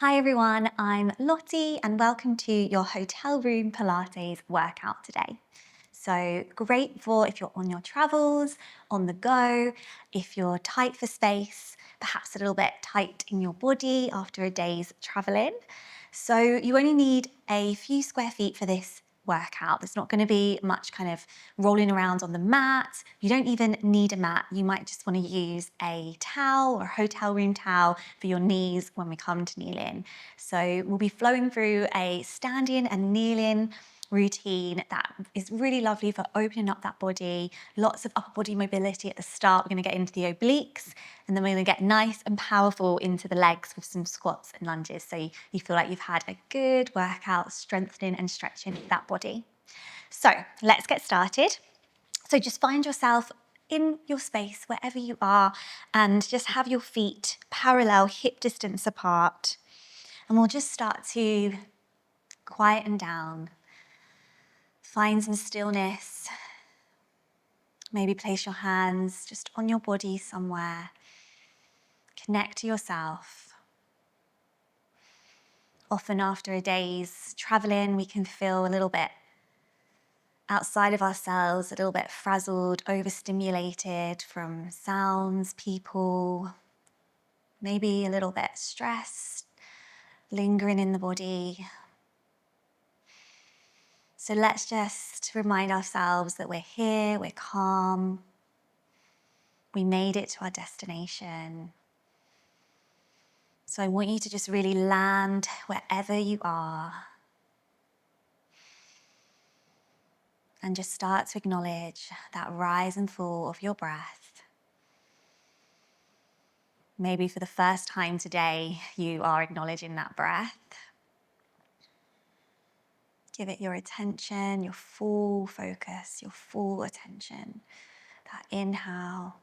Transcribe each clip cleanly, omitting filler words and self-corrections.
Hi everyone, I'm Lottie and welcome to your hotel room Pilates workout today. So great for if you're on your travels, on the go, if you're tight for space, perhaps a little bit tight in your body after a day's traveling. So you only need a few square feet for this workout. There's not going to be much kind of rolling around on the mat. You don't even need a mat. You might just want to use a towel or a hotel room towel for your knees when we come to kneel in. So we'll be flowing through a standing and kneeling routine that is really lovely for opening up that body. Lots of upper body mobility at the start. We're going to get into the obliques and then we're going to get nice and powerful into the legs with some squats and lunges. So you feel like you've had a good workout, strengthening and stretching that body. So let's get started. So just find yourself in your space wherever you are and just have your feet parallel, hip distance apart. And we'll just start to quieten down. Find some stillness. Maybe place your hands just on your body somewhere. Connect to yourself. Often after a day's traveling, we can feel a little bit outside of ourselves, a little bit frazzled, overstimulated from sounds, people, maybe a little bit stressed, lingering in the body. So let's just remind ourselves that we're here, we're calm, we made it to our destination. So I want you to just really land wherever you are and just start to acknowledge that rise and fall of your breath. Maybe for the first time today, you are acknowledging that breath. Give it your attention, your full focus, your full attention. That inhale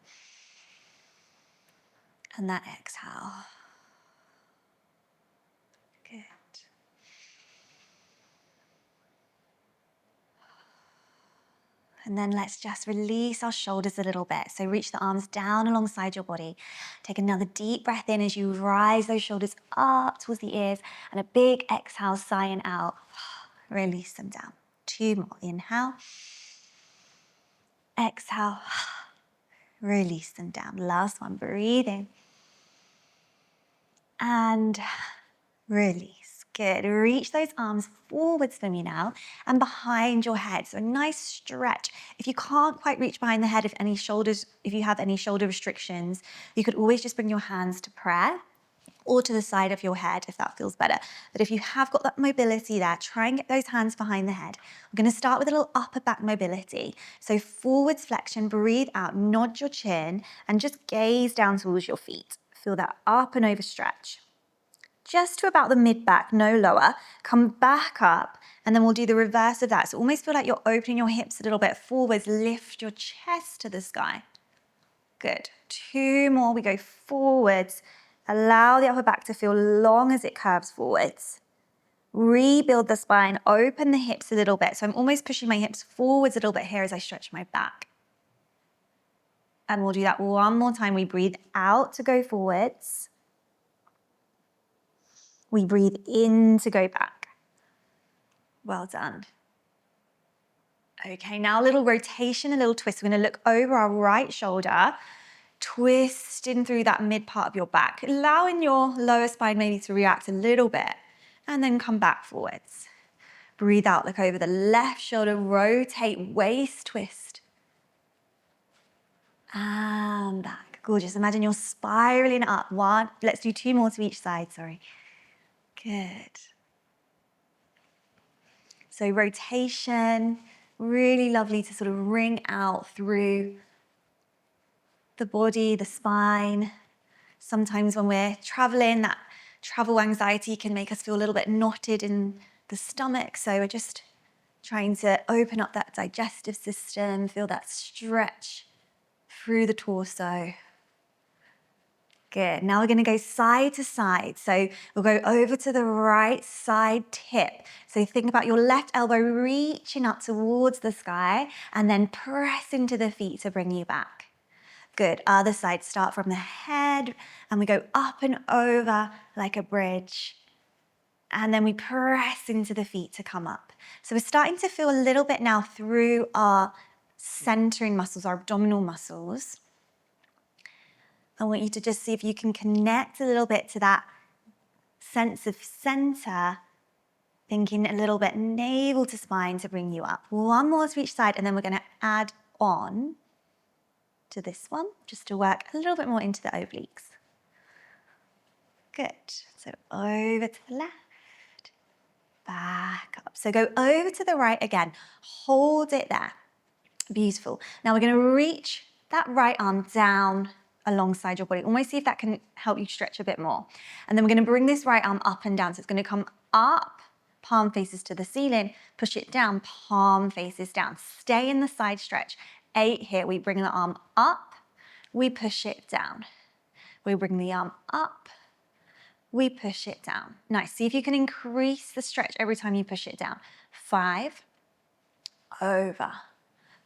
and that exhale. Good. And then let's just release our shoulders a little bit. So reach the arms down alongside your body. Take another deep breath in as you rise those shoulders up towards the ears and a big exhale, sighing out. Release them down. 2 more. Inhale. Exhale. Release them down. Last one. Breathe in. And release. Good. Reach those arms forwards for me now and behind your head. So a nice stretch. If you can't quite reach behind the head, if you have any shoulder restrictions, you could always just bring your hands to prayer or to the side of your head if that feels better. But if you have got that mobility there, try and get those hands behind the head. We're going to start with a little upper back mobility. So forwards flexion, breathe out, nod your chin and just gaze down towards your feet. Feel that up and over stretch. Just to about the mid-back, no lower. Come back up, and then we'll do the reverse of that. So almost feel like you're opening your hips a little bit forwards. Lift your chest to the sky. Good. 2 more. We go forwards. Allow the upper back to feel long as it curves forwards. Rebuild the spine. Open the hips a little bit. So I'm almost pushing my hips forwards a little bit here as I stretch my back. And we'll do that one more time. We breathe out to go forwards. We breathe in to go back. Well done. Okay, now a little rotation, a little twist. We're going to look over our right shoulder, twisting through that mid part of your back, allowing your lower spine maybe to react a little bit, and then come back forwards. Breathe out, look over the left shoulder, rotate, waist twist. And back. Gorgeous. Imagine you're spiraling up. One. Let's do 2 more to each side, sorry. Good. So rotation, really lovely to sort of ring out through the body, the spine. Sometimes when we're traveling, that travel anxiety can make us feel a little bit knotted in the stomach. So we're just trying to open up that digestive system, feel that stretch through the torso. Good. Now we're going to go side to side. So we'll go over to the right side tip. So think about your left elbow reaching up towards the sky and then press into the feet to bring you back. Good. Other side, start from the head and we go up and over like a bridge. And then we press into the feet to come up. So we're starting to feel a little bit now through our centering muscles, our abdominal muscles. I want you to just see if you can connect a little bit to that sense of center, thinking a little bit navel to spine to bring you up. One more to each side, and then we're going to add on to this one, just to work a little bit more into the obliques. Good. So over to the left, back up. So go over to the right again. Hold it there. Beautiful. Now we're going to reach that right arm down alongside your body. Almost see if that can help you stretch a bit more. And then we're going to bring this right arm up and down. So it's going to come up, palm faces to the ceiling, push it down, palm faces down. Stay in the side stretch. 8 here. We bring the arm up, we push it down. We bring the arm up, we push it down. Nice. See if you can increase the stretch every time you push it down. 5, over,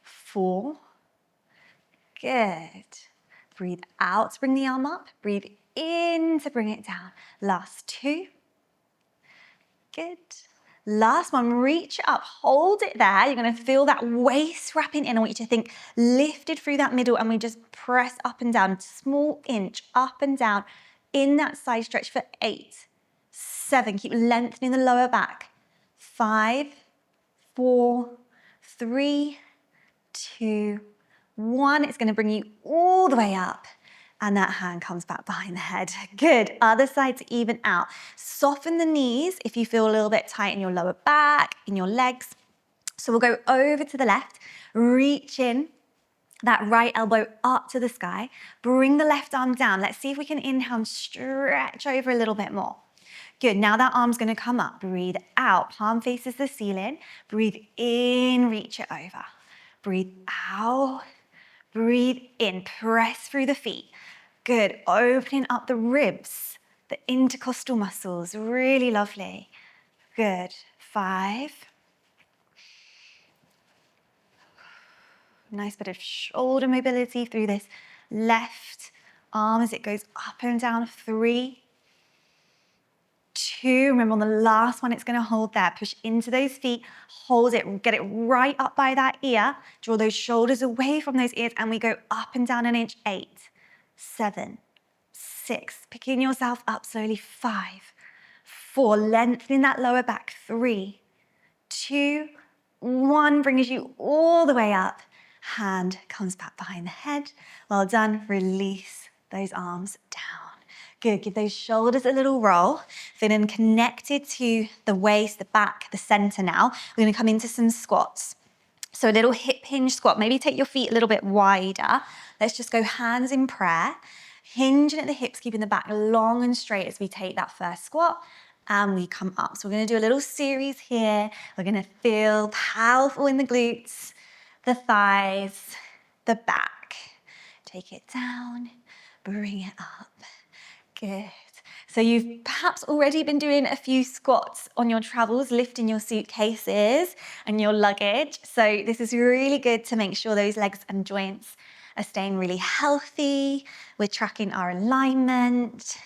4, good. Breathe out to bring the arm up, breathe in to bring it down. Last 2, good. Last one, reach up, hold it there. You're going to feel that waist wrapping in. I want you to think lifted through that middle, and we just press up and down, small inch up and down in that side stretch for 8, 7. Keep lengthening the lower back. 5, 4, 3, 2, 1. It's going to bring you all the way up. And that hand comes back behind the head. Good. Other side to even out. Soften the knees if you feel a little bit tight in your lower back, in your legs. So we'll go over to the left, reach in, that right elbow up to the sky. Bring the left arm down. Let's see if we can inhale and stretch over a little bit more. Good. Now that arm's going to come up. Breathe out. Palm faces the ceiling. Breathe in, reach it over. Breathe out. Breathe in. Press through the feet. Good. Opening up the ribs, the intercostal muscles. Really lovely. Good. 5. Nice bit of shoulder mobility through this left arm as it goes up and down. 3, 2. Remember on the last one, it's going to hold there. Push into those feet. Hold it. Get it right up by that ear. Draw those shoulders away from those ears, and we go up and down an inch. 8, 7, 6. Picking yourself up slowly. 5, 4. Lengthening that lower back. 3, 2, 1. Brings you all the way up. Hand comes back behind the head. Well done. Release those arms down. Good. Give those shoulders a little roll. Feeling connected to the waist, the back, the center now. We're going to come into some squats. So a little hip hinge squat. Maybe take your feet a little bit wider. Let's just go hands in prayer. Hinging at the hips, keeping the back long and straight as we take that first squat. And we come up. So we're going to do a little series here. We're going to feel powerful in the glutes, the thighs, the back. Take it down, bring it up. Good. So you've perhaps already been doing a few squats on your travels, lifting your suitcases and your luggage. So this is really good to make sure those legs and joints are staying really healthy. We're tracking our alignment.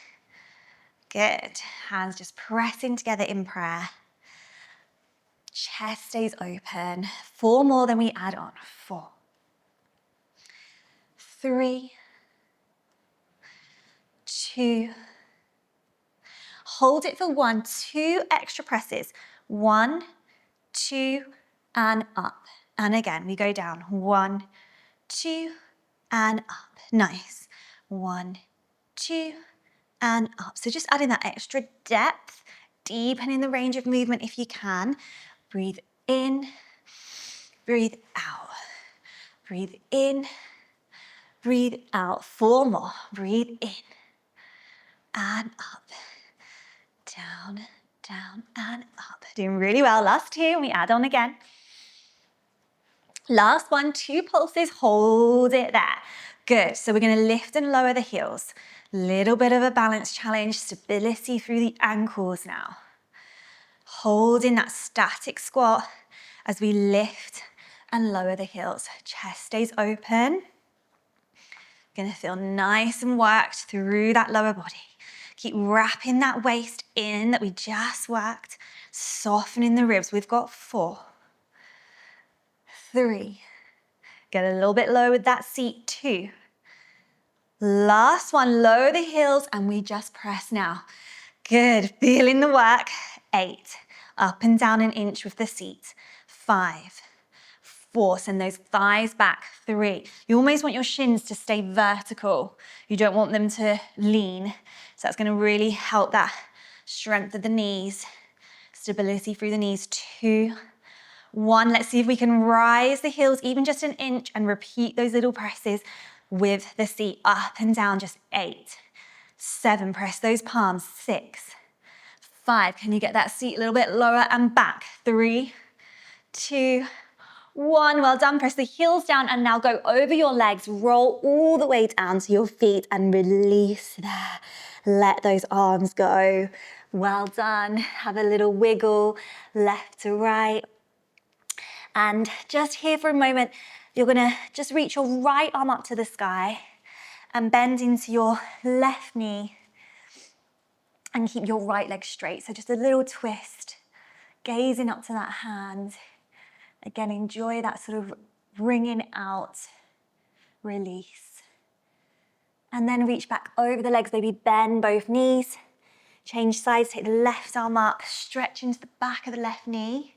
Good. Hands just pressing together in prayer. Chest stays open. 4 more, then we add on. 4, 3, 2. Hold it for 1, 2 extra presses. 1, 2, and up. And again, we go down. 1, 2, and up. Nice. 1, 2, and up. So just adding that extra depth, deepening the range of movement if you can. Breathe in, breathe out. Breathe in, breathe out. 4 more. Breathe in and up. Down, down, and up. Doing really well. Last 2, and we add on again. Last 1, 2 pulses. Hold it there. Good. So we're going to lift and lower the heels. Little bit of a balance challenge. Stability through the ankles now. Holding that static squat as we lift and lower the heels. Chest stays open. Going to feel nice and worked through that lower body. Keep wrapping that waist in that we just worked, softening the ribs. We've got 4, 3, get a little bit low with that seat, 2. Last one, lower the heels and we just press now. Good, feeling the work. 8, up and down an inch with the seat. 5, 4, send those thighs back. 3, you almost want your shins to stay vertical. You don't want them to lean. So that's gonna really help that strength of the knees, stability through the knees. 2, 1, let's see if we can rise the heels even just an inch and repeat those little presses with the seat up and down. Just 8, 7, press those palms. 6, 5, can you get that seat a little bit lower and back? 3, 2, 1, well done. Press the heels down and now go over your legs. Roll all the way down to your feet and release there. Let those arms go. Well done. Have a little wiggle left to right. And just here for a moment, you're gonna just reach your right arm up to the sky and bend into your left knee and keep your right leg straight. So just a little twist, gazing up to that hand. Again, enjoy that sort of bringing out, release. And then reach back over the legs, maybe bend both knees. Change sides, take the left arm up, stretch into the back of the left knee.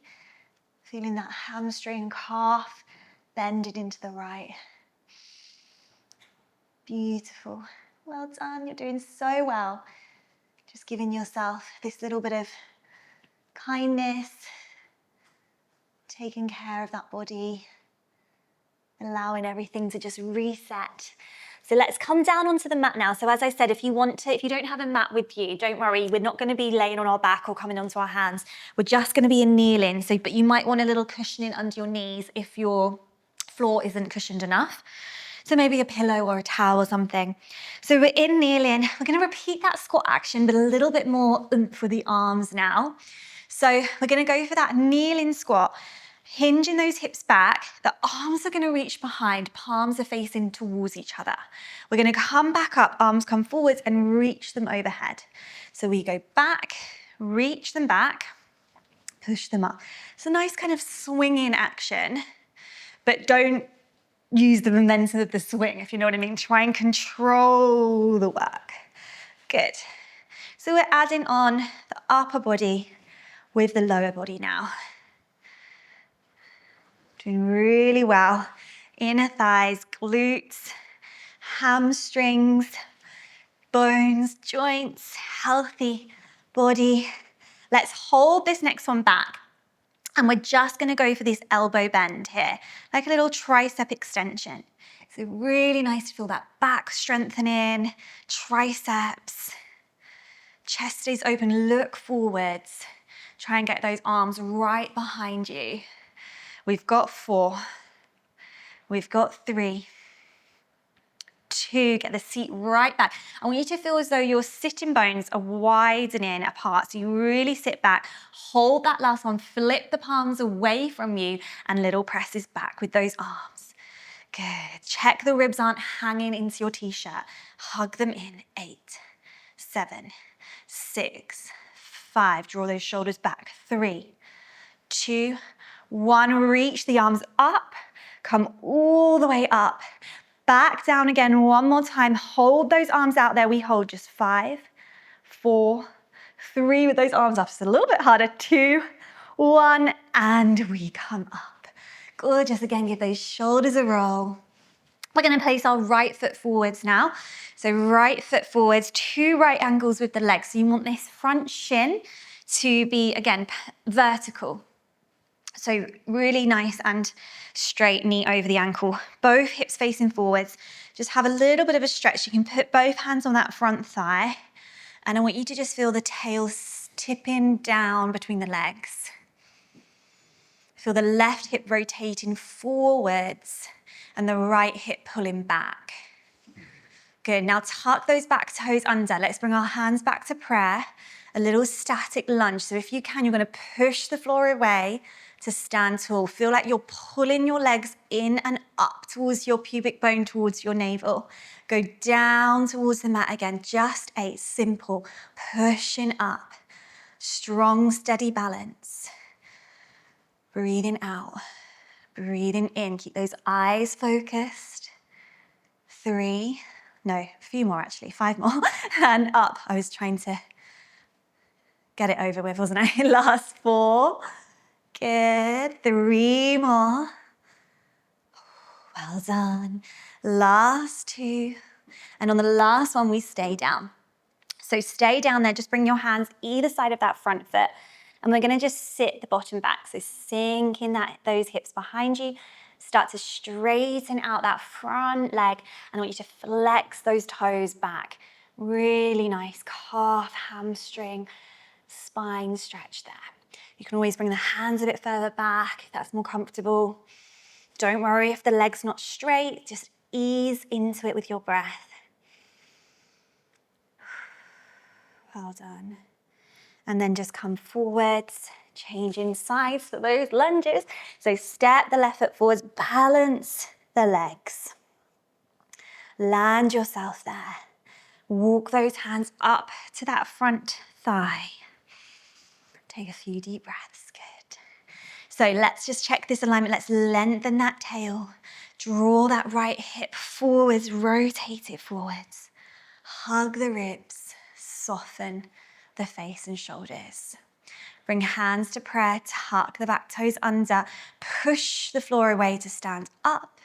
Feeling that hamstring, calf, bend it into the right. Beautiful. Well done, you're doing so well. Just giving yourself this little bit of kindness, taking care of that body, allowing everything to just reset. So let's come down onto the mat now. So as I said, if you don't have a mat with you, don't worry, we're not going to be laying on our back or coming onto our hands. We're just going to be in kneeling. But you might want a little cushioning under your knees if your floor isn't cushioned enough. So maybe a pillow or a towel or something. So we're in kneeling. We're going to repeat that squat action, but a little bit more oomph with the arms now. So we're going to go for that kneeling squat. Hinging those hips back, the arms are going to reach behind, palms are facing towards each other. We're going to come back up, arms come forwards and reach them overhead. So we go back, reach them back, push them up. It's a nice kind of swinging action, but don't use the momentum of the swing, if you know what I mean. Try and control the work. Good. So we're adding on the upper body with the lower body now. Doing really well. Inner thighs, glutes, hamstrings, bones, joints, healthy body. Let's hold this next one back. And we're just gonna go for this elbow bend here, like a little tricep extension. So really nice to feel that back strengthening, triceps, chest stays open, look forwards. Try and get those arms right behind you. We've got 4, we've got 3, 2, get the seat right back. I want you to feel as though your sitting bones are widening apart. So you really sit back, hold that last one, flip the palms away from you and little presses back with those arms. Good, check the ribs aren't hanging into your t-shirt. Hug them in, 8, 7, 6, 5, draw those shoulders back, 3, 2, 1, reach the arms up, come all the way up, back down again one more time, hold those arms out there, we hold just 5, 4, 3 with those arms up, just a little bit harder, 2, 1, and we come up. Gorgeous, again, give those shoulders a roll. We're going to place our right foot forwards now. So right foot forwards, 2 right angles with the legs. So you want this front shin to be, again, vertical. So really nice and straight knee over the ankle, both hips facing forwards. Just have a little bit of a stretch. You can put both hands on that front thigh. And I want you to just feel the tail tipping down between the legs. Feel the left hip rotating forwards and the right hip pulling back. Good, now tuck those back toes under. Let's bring our hands back to prayer. A little static lunge. So if you can, you're gonna push the floor away, to stand tall. Feel like you're pulling your legs in and up towards your pubic bone, towards your navel. Go down towards the mat again. Just a simple pushing up. Strong, steady balance. Breathing out. Breathing in. Keep those eyes focused. 3. No, a few more actually. 5 more. And up. I was trying to get it over with, wasn't I? Last 4. Good. 3 more. Well done. Last 2. And on the last one, we stay down. So stay down there. Just bring your hands either side of that front foot. And we're going to just sit the bottom back. So sink in those hips behind you. Start to straighten out that front leg. And I want you to flex those toes back. Really nice calf, hamstring, spine stretch there. You can always bring the hands a bit further back if that's more comfortable. Don't worry if the leg's not straight. Just ease into it with your breath. Well done. And then just come forwards, changing sides for those lunges. So step the left foot forwards, balance the legs. Land yourself there. Walk those hands up to that front thigh. Take a few deep breaths, good. So let's just check this alignment. Let's lengthen that tail. Draw that right hip forwards, rotate it forwards. Hug the ribs, soften the face and shoulders. Bring hands to prayer, tuck the back toes under, push the floor away to stand up.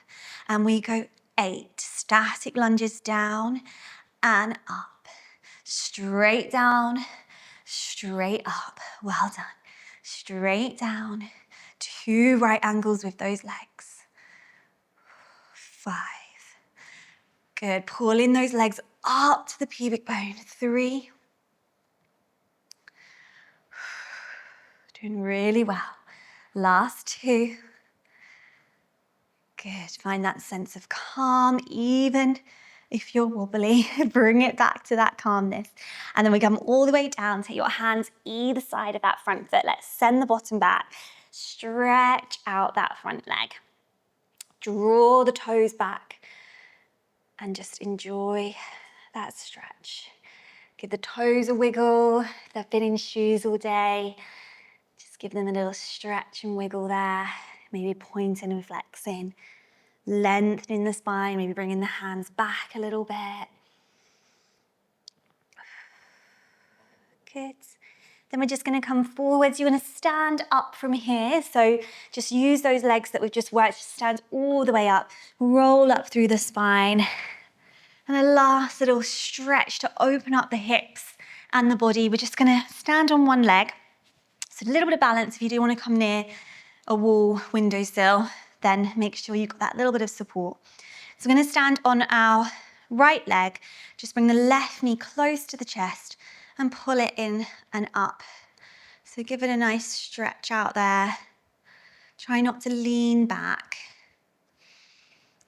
And we go 8 static lunges down and up. Straight down, straight up. Well done. Straight down, 2 right angles with those legs. 5. Good. Pulling those legs up to the pubic bone. 3. Doing really well. Last 2. Good. Find that sense of calm, even if you're wobbly. Bring it back to that calmness. And then we come all the way down. Take your hands either side of that front foot. Let's send the bottom back. Stretch out that front leg. Draw the toes back and just enjoy that stretch. Give the toes a wiggle. If they've been in shoes all day, just give them a little stretch and wiggle there. Maybe pointing and flexing. Lengthening the spine, maybe bringing the hands back a little bit. Good. Then we're just going to come forwards. You're going to stand up from here. So just use those legs that we've just worked. Stand all the way up. Roll up through the spine. And a last little stretch to open up the hips and the body. We're just going to stand on one leg. So a little bit of balance. If you do want to come near a wall, windowsill, then make sure you've got that little bit of support. So we're going to stand on our right leg. Just bring the left knee close to the chest and pull it in and up. So give it a nice stretch out there. Try not to lean back.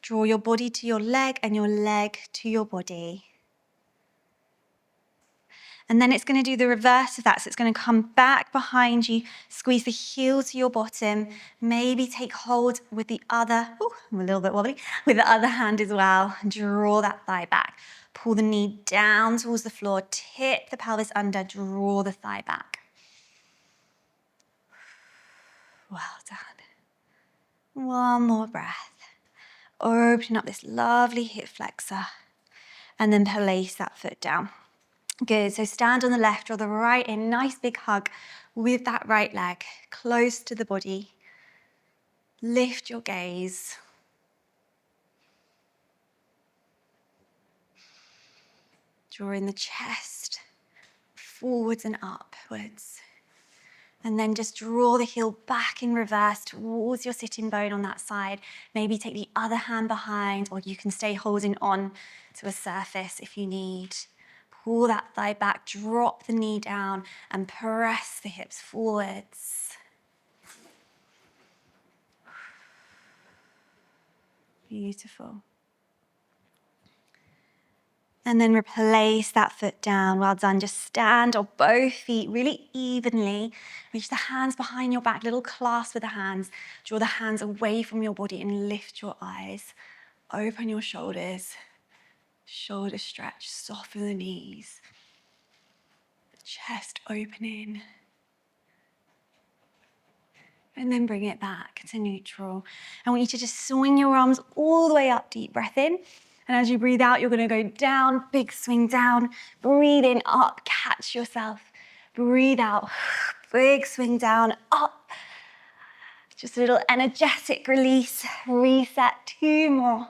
Draw your body to your leg and your leg to your body. And then it's going to do the reverse of that. So it's going to come back behind you, squeeze the heel to your bottom, maybe take hold with the other, I'm a little bit wobbly, with the other hand as well. Draw that thigh back. Pull the knee down towards the floor, tip the pelvis under, draw the thigh back. Well done. One more breath. Open up this lovely hip flexor and then place that foot down. Good, so stand on the left or the right in, nice big hug with that right leg close to the body. Lift your gaze. Drawing the chest forwards and upwards. And then just draw the heel back in reverse towards your sitting bone on that side. Maybe take the other hand behind, or you can stay holding on to a surface if you need. Pull that thigh back, drop the knee down, and press the hips forwards. Beautiful. And then replace that foot down. Well done. Just stand on both feet really evenly. Reach the hands behind your back, little clasp with the hands. Draw the hands away from your body and lift your eyes. Open your shoulders. Shoulder stretch, soften the knees. Chest opening. And then bring it back to neutral. I want you to just swing your arms all the way up, deep breath in. And as you breathe out, you're going to go down, big swing down. Breathe in, up, catch yourself. Breathe out, big swing down, up. Just a little energetic release. Reset, 2 more.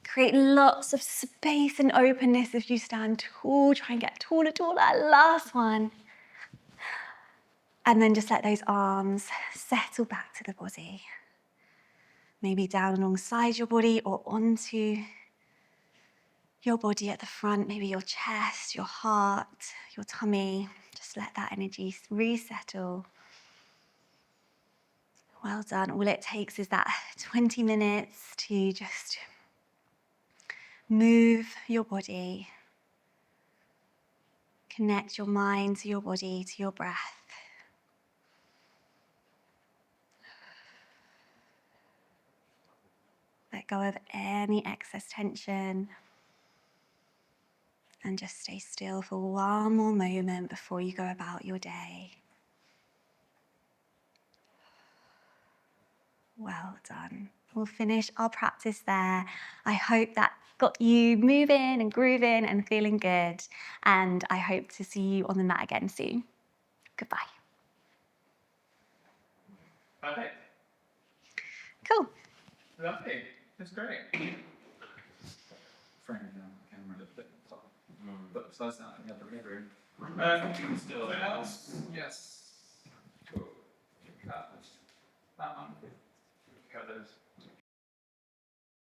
Create lots of space and openness as you stand tall. Try and get taller, taller. Last one. And then just let those arms settle back to the body. Maybe down alongside your body or onto your body at the front, maybe your chest, your heart, your tummy. Just let that energy resettle. Well done. All it takes is that 20 minutes to just move your body, connect your mind to your body, to your breath. Let go of any excess tension and just stay still for one more moment before you go about your day. Well done. We'll finish our practice there. I hope that got you moving and grooving and feeling good. And I hope to see you on the mat again soon. Goodbye. Perfect. Cool. Lovely. That's great. Framing down the camera a little bit. But besides that, I have the room. Still else? Yes. Cool. Cut that one. Cut those.